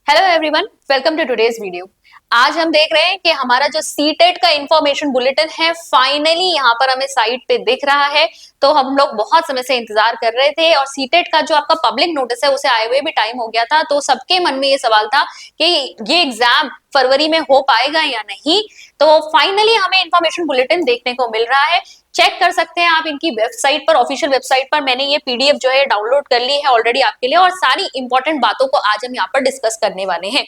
Hello everyone, welcome to today's video. आज हम देख रहे हैं कि हमारा जो सीटेट का इंफॉर्मेशन बुलेटिन है फाइनली यहाँ पर हमें साइट पे दिख रहा है। तो हम लोग बहुत समय से इंतजार कर रहे थे और सीटेट का जो आपका पब्लिक नोटिस है उसे आए हुए भी टाइम हो गया था। तो सबके मन में ये सवाल था कि ये एग्जाम फरवरी में हो पाएगा या नहीं। तो फाइनली हमें इंफॉर्मेशन बुलेटिन देखने को मिल रहा है। चेक कर सकते हैं आप इनकी वेबसाइट पर, ऑफिशियल वेबसाइट पर मैंने ये पीडीएफ जो है डाउनलोड कर ली है ऑलरेडी आपके लिए और सारी इंपॉर्टेंट बातों को आज हम यहाँ पर डिस्कस करने वाले हैं।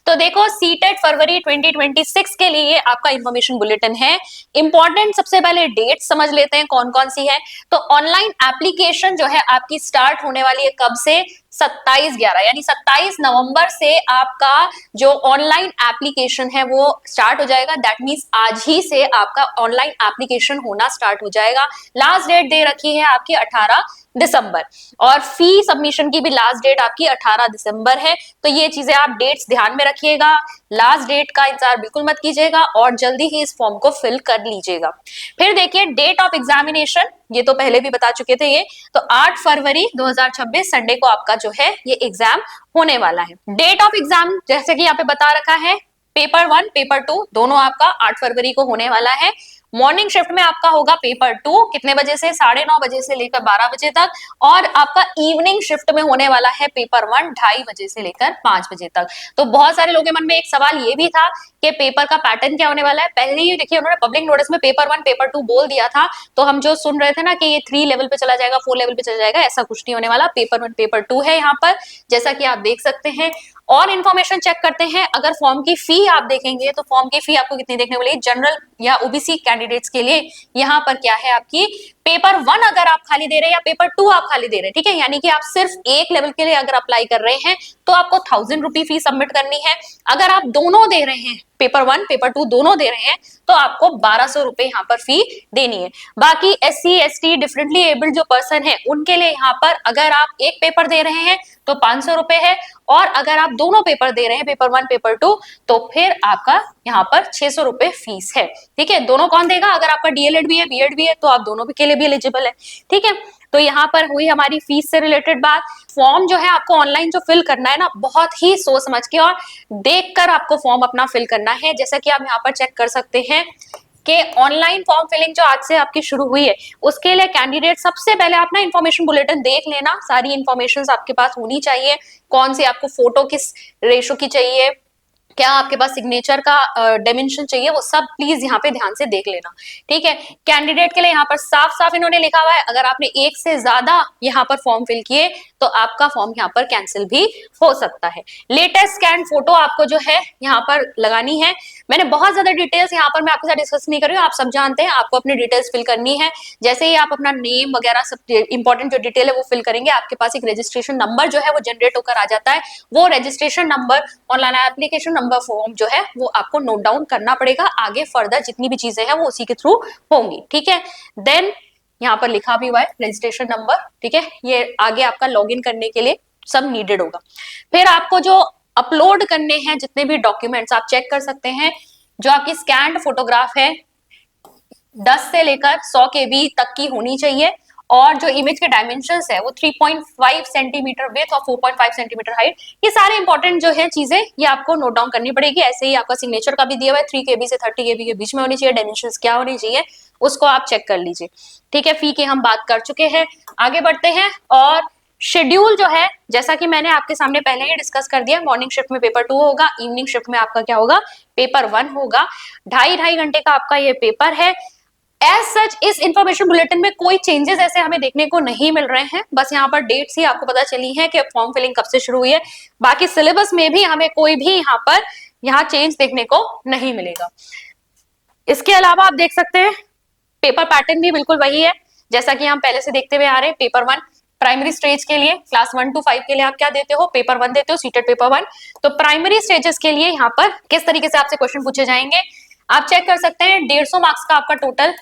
तो देखो, सीटेट फरवरी 2026 के लिए आपका इंफॉर्मेशन बुलेटिन है। इंपॉर्टेंट सबसे पहले डेट समझ लेते हैं कौन कौन सी है। तो ऑनलाइन एप्लीकेशन जो है आपकी स्टार्ट होने वाली है कब से? 27/11 यानी 27 नवंबर से आपका जो ऑनलाइन एप्लीकेशन है वो स्टार्ट हो जाएगा। दैट मीन्स आज ही से आपका ऑनलाइन एप्लीकेशन होना स्टार्ट हो जाएगा। लास्ट डेट दे रखी है आपकी 18 दिसंबर और फी सबमिशन की भी लास्ट डेट आपकी 18 दिसंबर है। तो ये चीजें आप डेट्स ध्यान में रखिएगा। लास्ट डेट का इंतजार बिल्कुल मत कीजिएगा और जल्दी ही इस फॉर्म को फिल कर लीजिएगा। फिर देखिए डेट ऑफ एग्जामिनेशन, ये तो पहले भी बता चुके थे। ये तो 8 फरवरी 2026 संडे को आपका जो है ये एग्जाम होने वाला है। डेट ऑफ एग्जाम जैसे कि यहाँ पे बता रखा है, पेपर 1 पेपर 2 दोनों आपका 8 फरवरी को होने वाला है। मॉर्निंग शिफ्ट में आपका होगा पेपर 2 कितने बजे से? 9:30 बजे से लेकर 12 बजे तक। और आपका इवनिंग शिफ्ट में होने वाला है पेपर 1 2:30 बजे से लेकर 5 बजे तक। तो बहुत सारे लोगों के मन में एक सवाल ये भी था कि पेपर का पैटर्न क्या होने वाला है। पहले ही देखिए उन्होंने पब्लिक नोटिस में पेपर 1 पेपर 2 बोल दिया था। तो हम जो सुन रहे थे ना कि ये 3 लेवल पे चला जाएगा, 4 लेवल पे चला जाएगा, ऐसा कुछ नहीं होने वाला। पेपर 1 पेपर 2 है यहाँ पर, जैसा कि आप देख सकते हैं। और इन्फॉर्मेशन चेक करते हैं। अगर फॉर्म की फी आप देखेंगे तो फॉर्म की फी आपको कितनी देखने को मिलेगी? जनरल या ओबीसी कैंडिडेट्स के लिए यहाँ पर क्या है आपकी, पेपर 1 अगर आप खाली दे रहे हैं या पेपर 2 आप खाली दे रहे हैं, ठीक है, यानी कि आप सिर्फ एक लेवल के लिए अगर अप्लाई कर रहे हैं तो आपको 1000 रुपी फी सबमिट करनी है। अगर आप दोनों दे रहे हैं, पेपर 1 पेपर 2 दोनों दे रहे हैं, तो आपको 1200 रुपए यहाँ पर फी देनी है। बाकी SC ST डिफरेंटली एबल्ड जो पर्सन है उनके लिए यहाँ पर अगर आप एक पेपर दे रहे हैं तो 500 रुपए है और अगर आप दोनों पेपर दे रहे हैं पेपर 1 पेपर 2 तो फिर आपका यहाँ पर 600 रुपए फीस है। ठीक है, दोनों कौन देगा? अगर आपका डीएलएड भी है बीएड भी है तो आप दोनों के लिए भी एलिजिबल है। ठीक है, तो यहाँ पर हुई हमारी फीस से रिलेटेड बात। फॉर्म जो है आपको ऑनलाइन जो फिल करना है ना, बहुत ही सोच समझ के और देखकर आपको फॉर्म अपना फिल करना है। जैसा कि आप यहाँ पर चेक कर सकते हैं कि ऑनलाइन फॉर्म फिलिंग जो आज से आपकी शुरू हुई है उसके लिए कैंडिडेट सबसे पहले आप ना इन्फॉर्मेशन बुलेटिन देख लेना। सारी इन्फॉर्मेशन आपके पास होनी चाहिए। कौन सी आपको फोटो किस रेशो की चाहिए, क्या आपके पास सिग्नेचर का डायमेंशन चाहिए, वो सब प्लीज यहाँ पे ध्यान से देख लेना। ठीक है, कैंडिडेट के लिए यहाँ पर साफ साफ इन्होंने लिखा हुआ है अगर आपने एक से ज्यादा यहाँ पर फॉर्म फिल किए तो आपका फॉर्म यहाँ पर कैंसिल भी हो सकता है। लेटेस्ट स्कैन फोटो आपको जो है यहाँ पर लगानी है। मैंने बहुत ज्यादा डिटेल्स यहाँ पर मैं आपके साथ डिस्कस नहीं कर रही हूँ, आप सब जानते हैं। आपको अपनी डिटेल्स फिल करनी है। जैसे ही आप अपना नेम वगैरह सब इंपॉर्टेंट जो डिटेल है वो फिल करेंगे, आपके पास एक रजिस्ट्रेशन नंबर जो है वो जनरेट होकर आ जाता है। वो registration number online application number form जो है वो आपको नोट डाउन करना पड़ेगा। आगे फर्दर जितनी भी चीजें हैं वो उसी के थ्रू होंगी। ठीक है, देन यहाँ पर लिखा भी हुआ है रजिस्ट्रेशन नंबर। ठीक है, ये आगे आपका लॉगिन करने के लिए सब नीडेड होगा। फिर आपको जो अपलोड करने हैं जितने भी डॉक्यूमेंट्स आप चेक कर सकते हैं। जो आपकी स्कैन्ड फोटोग्राफ है 10 से लेकर 100 KB तक की होनी चाहिए और जो इमेज के डायमेंशंस है वो 3.5 सेंटीमीटर विड्थ और 4.5 सेंटीमीटर हाइट। ये सारे इंपॉर्टेंट जो है चीजें ये आपको नोट डाउन करनी पड़ेगी। ऐसे ही आपका सिग्नेचर का भी दिया हुआ है 3 KB से 30 KB के बीच में होनी चाहिए। डायमेंशंस क्या होनी चाहिए उसको आप चेक कर लीजिए। ठीक है, फी की हम बात कर चुके हैं, आगे बढ़ते हैं। और शेड्यूल जो है जैसा कि मैंने आपके सामने पहले ही डिस्कस कर दिया, मॉर्निंग शिफ्ट में पेपर 2 होगा, इवनिंग शिफ्ट में आपका क्या होगा? पेपर 1 होगा। 2.5 घंटे का आपका ये पेपर है। एज सच इस इंफॉर्मेशन बुलेटिन में कोई चेंजेस ऐसे हमें देखने को नहीं मिल रहे हैं। बस यहाँ पर डेट्स ही आपको पता चली है कि फॉर्म फिलिंग कब से शुरू हुई है। बाकी सिलेबस में भी हमें कोई भी यहाँ चेंज देखने को नहीं मिलेगा। इसके अलावा आप देख सकते हैं पेपर पैटर्न भी बिल्कुल वही है जैसा कि हम पहले से देखते हुए आ रहे हैं। पेपर 1 प्राइमरी स्टेज के लिए क्लास 1 to 5 के लिए आप क्या देते हो? पेपर 1 देते हो, सीटेट पेपर 1। तो प्राइमरी स्टेजेस के लिए यहाँ पर किस तरीके से आपसे क्वेश्चन पूछे जाएंगे आप चेक कर सकते हैं। 150 मार्क्स का आपका टोटल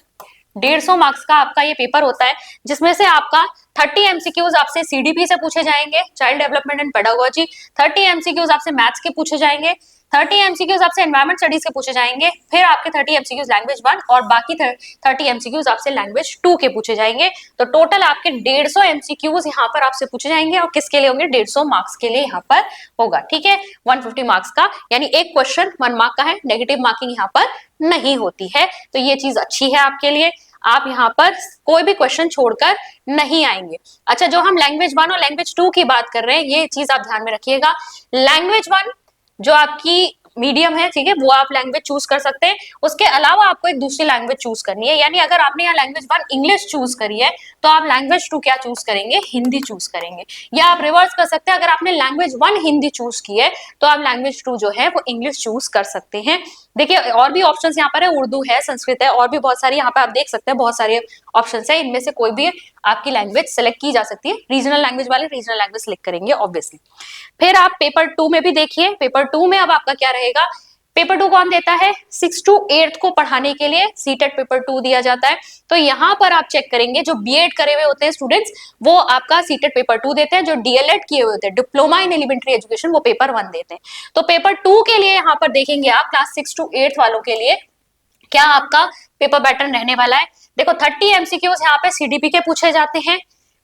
150 मार्क्स का आपका ये पेपर होता है, जिसमें से आपका 30 एमसीक्यूज आपसे सीडीपी से पूछे जाएंगे, child development and pedagogy, 30 MCQs आपसे मैथ्स के पूछे जाएंगे, 30 एमसीक्यूज आपसे एनवायरमेंट स्टडीज के पूछे जाएंगे, फिर आपके 30 एमसीक्यूज लैंग्वेज 1 और बाकी 30 एमसीक्यूज आपसे लैंग्वेज 2 के पूछे जाएंगे। तो टोटल आपके 150 एमसीक्यूज यहाँ पर आपसे पूछे जाएंगे और किसके लिए होंगे, 150 मार्क्स के लिए यहाँ पर होगा। ठीक है, 150 मार्क्स का, यानी एक क्वेश्चन 1 मार्क का है, नेगेटिव मार्किंग यहाँ पर नहीं होती है। तो ये चीज अच्छी है आपके लिए, आप यहाँ पर कोई भी क्वेश्चन छोड़कर नहीं आएंगे। अच्छा, जो हम लैंग्वेज 1 और लैंग्वेज 2 की बात कर रहे हैं, ये चीज आप ध्यान में रखिएगा। लैंग्वेज 1 जो आपकी मीडियम है, ठीक है, वो आप लैंग्वेज चूज कर सकते हैं। उसके अलावा आपको एक दूसरी लैंग्वेज चूज करनी है, यानी अगर आपने यहाँ लैंग्वेज 1 इंग्लिश चूज करी है तो आप लैंग्वेज 2 क्या चूज करेंगे, हिंदी चूज करेंगे। या आप रिवर्स कर सकते हैं, अगर आपने लैंग्वेज 1 हिंदी चूज की है तो आप लैंग्वेज 2 जो है वो इंग्लिश चूज कर सकते हैं। देखिए और भी ऑप्शंस यहाँ पर है, उर्दू है, संस्कृत है, और भी बहुत सारी यहाँ पे आप देख सकते हैं, बहुत सारे ऑप्शंस है, इनमें से कोई भी आपकी लैंग्वेज सेलेक्ट की जा सकती है। रीजनल लैंग्वेज वाले रीजनल लैंग्वेज सेलेक्ट करेंगे ऑब्वियसली। फिर आप पेपर 2 में भी देखिए, पेपर 2 में अब आपका क्या रहेगा, पेपर 2 कौन देता है, 6 to 8 को पढ़ाने के लिए सीटेट पेपर 2 दिया जाता है। तो यहाँ पर आप चेक करेंगे, जो बीएड करे हुए होते हैं स्टूडेंट्स, वो आपका सीटेट पेपर 2 देते हैं। जो डीएलएड किए हुए होते हैं, डिप्लोमा इन एलिमेंट्री एजुकेशन, वो पेपर 1 देते हैं। तो पेपर 2 के लिए यहाँ पर देखेंगे आप, क्लास 6 to 8 वालों के लिए क्या आपका पेपर पैटर्न रहने वाला है। देखो 30 एमसीक्यूज यहाँ पे सीडीपी के पूछे जाते हैं,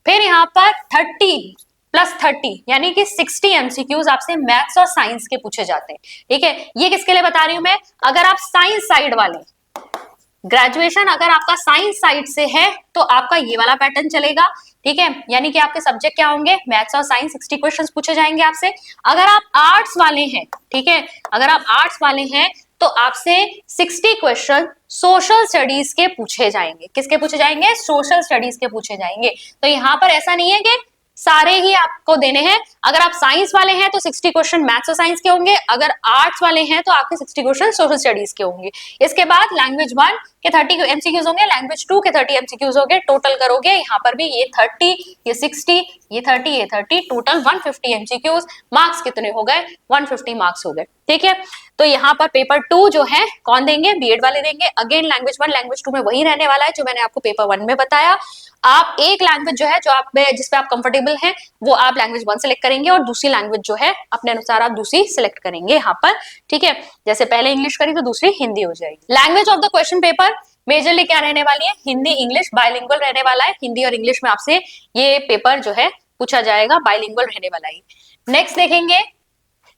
फिर यहाँ पर 30 प्लस 30 यानी कि 60 एमसीक्यूज आपसे मैथ्स और साइंस के पूछे जाते हैं। ठीक है, ये किसके लिए बता रही हूं मैं, अगर आप साइंस साइड वाले, ग्रेजुएशन अगर आपका साइंस साइड से है तो आपका ये वाला पैटर्न चलेगा। ठीक है, यानी कि आपके सब्जेक्ट क्या होंगे, मैथ्स और साइंस, 60 क्वेश्चंस पूछे जाएंगे आपसे। अगर आप आर्ट्स वाले हैं, ठीक है, अगर आप आर्ट्स वाले हैं तो आपसे 60 क्वेश्चन सोशल स्टडीज के पूछे जाएंगे। किसके पूछे जाएंगे, सोशल स्टडीज के पूछे जाएंगे। तो यहाँ पर ऐसा नहीं है कि सारे ही आपको देने हैं। अगर आप साइंस वाले हैं तो 60 क्वेश्चन मैथ्स और साइंस के होंगे, अगर आर्ट्स वाले हैं तो आपके 60 क्वेश्चन सोशल स्टडीज के होंगे। इसके बाद लैंग्वेज 1 के 30 एमसीक्यूज होंगे, लैंग्वेज 2 के 30 एमसीक्यूज होंगे। टोटल करोगे यहाँ पर भी ये 30, ये 60, ये 30, ये 30, टोटल 150 एमसीक्यूज। मार्क्स कितने हो गए, 150 मार्क्स हो गए। ठीक है, तो यहाँ पर पेपर 2 जो है कौन देंगे, बीएड वाले देंगे। अगेन लैंग्वेज 1 लैंग्वेज 2 में वही रहने वाला है जो मैंने आपको पेपर 1 में बताया। आप एक लैंग्वेज जो है, जो आप जिसपे आप कंफर्टेबल हैं, वो आप लैंग्वेज 1 सेलेक्ट करेंगे और दूसरी लैंग्वेज जो है अपने अनुसार आप दूसरी सिलेक्ट करेंगे यहाँ पर। ठीक है, जैसे पहले इंग्लिश करी तो दूसरी हिंदी हो जाएगी। Language of the question paper majorly क्या रहने वाली है, हिंदी इंग्लिश, बाइलिंगुअल रहने वाला है। हिंदी और इंग्लिश में आपसे ये पेपर जो है पूछा जाएगा, बाइलिंगुअल रहने वाला है। नेक्स्ट देखेंगे,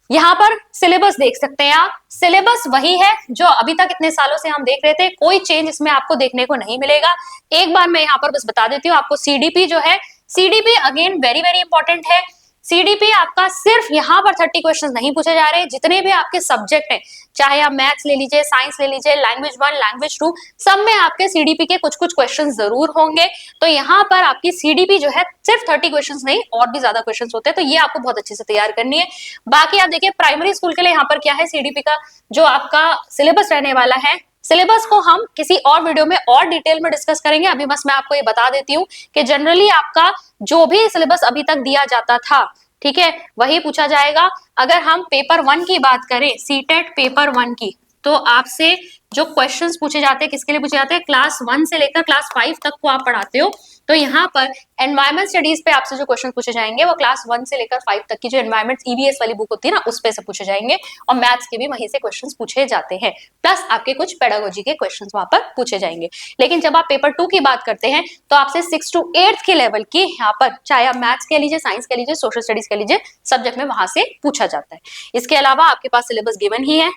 यहाँ पर सिलेबस देख सकते हैं आप, सिलेबस वही है जो अभी तक इतने सालों से हम देख रहे थे, कोई चेंज इसमें आपको देखने को नहीं मिलेगा। एक बार मैं यहाँ पर बस बता देती हूँ आपको, सीडीपी जो है, CDP again very very important है। सीडीपी आपका सिर्फ यहाँ पर 30 क्वेश्चंस नहीं पूछे जा रहे, जितने भी आपके सब्जेक्ट हैं, चाहे आप मैथ्स ले लीजिए, साइंस ले लीजिए, लैंग्वेज 1 लैंग्वेज 2, सब में आपके सीडीपी के कुछ कुछ क्वेश्चंस जरूर होंगे। तो यहाँ पर आपकी सीडीपी जो है सिर्फ 30 क्वेश्चंस नहीं, और भी ज्यादा क्वेश्चंस होते हैं, तो ये आपको बहुत अच्छे से तैयार करनी है। बाकी आप देखिए प्राइमरी स्कूल के लिए यहाँ पर क्या है, सीडीपी का जो आपका सिलेबस रहने वाला है, सिलेबस को हम किसी और वीडियो में और डिटेल में डिस्कस करेंगे। अभी बस मैं आपको ये बता देती हूँ कि जनरली आपका जो भी सिलेबस अभी तक दिया जाता था, ठीक है, वही पूछा जाएगा। अगर हम पेपर 1 की बात करें, सीटेट पेपर 1 की, तो आपसे जो क्वेश्चंस पूछे जाते हैं किसके लिए पूछे जाते हैं, क्लास 1 से लेकर क्लास 5 तक को आप पढ़ाते हो, तो यहाँ पर एनवायरमेंट स्टडीज पे आपसे जो क्वेश्चन पूछे जाएंगे वो क्लास 1 से लेकर 5 तक की जो एनवायरमेंट ईवीएस वाली बुक होती है ना, उस पे से पूछे जाएंगे, और मैथ्स के भी वहीं से क्वेश्चंस पूछे जाते हैं, प्लस आपके कुछ पेडागोजी के क्वेश्चंस वहां पर पूछे जाएंगे। लेकिन जब आप पेपर 2 की बात करते हैं तो आपसे 6 to 8 के लेवल की यहाँ पर, चाहे आप मैथ्स कह लीजिए, साइंस कह लीजिए, सोशल स्टडीज कह लीजिए, सब्जेक्ट में वहां से पूछा जाता है। इसके अलावा आपके पास सिलेबस गिवन ही है,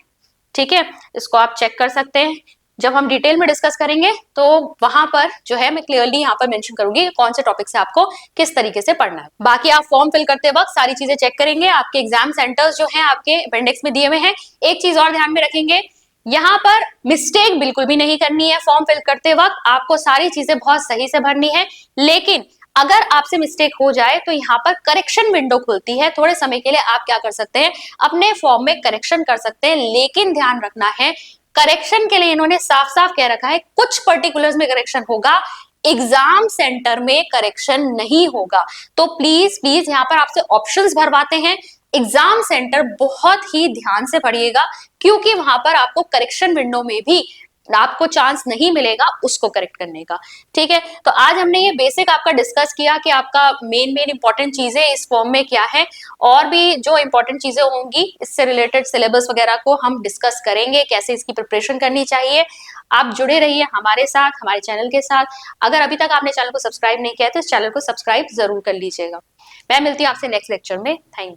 ठीक है, इसको आप चेक कर सकते हैं। जब हम डिटेल में डिस्कस करेंगे तो वहां पर जो है मैं क्लियरली यहाँ पर मेंशन करूंगी कौन से टॉपिक से आपको किस तरीके से पढ़ना है। बाकी आप फॉर्म फिल करते वक्त सारी चीजें चेक करेंगे, आपके एग्जाम सेंटर्स जो हैं आपके अपेंडिक्स में दिए हुए हैं। एक चीज और ध्यान में रखेंगे, यहाँ पर मिस्टेक बिल्कुल भी नहीं करनी है। फॉर्म फिल करते वक्त आपको सारी चीजें बहुत सही से भरनी है, लेकिन अगर आपसे मिस्टेक हो जाए तो यहाँ पर करेक्शन विंडो खुलती है। थोड़े समय के लिए आप क्या कर सकते हैं, अपने फॉर्म में करेक्शन कर सकते हैं, लेकिन ध्यान रखना है करेक्शन के लिए इन्होंने साफ साफ कह रखा है कुछ पर्टिकुलर्स में करेक्शन होगा, एग्जाम सेंटर में करेक्शन नहीं होगा। तो प्लीज प्लीज यहाँ पर आपसे ऑप्शंस भरवाते हैं, एग्जाम सेंटर बहुत ही ध्यान से पढ़िएगा, क्योंकि वहां पर आपको करेक्शन विंडो में भी आपको चांस नहीं मिलेगा उसको करेक्ट करने का। ठीक है, तो आज हमने ये बेसिक आपका डिस्कस किया कि आपका मेन मेन इंपॉर्टेंट चीजें इस फॉर्म में क्या है, और भी जो इंपॉर्टेंट चीजें होंगी इससे रिलेटेड सिलेबस वगैरह को हम डिस्कस करेंगे, कैसे इसकी प्रिपरेशन करनी चाहिए। आप जुड़े रहिए हमारे साथ, हमारे चैनल के साथ। अगर अभी तक आपने चैनल को सब्सक्राइब नहीं किया है तो इस चैनल को सब्सक्राइब जरूर कर लीजिएगा। मैं मिलती हूँ आपसे नेक्स्ट लेक्चर में। Thank you.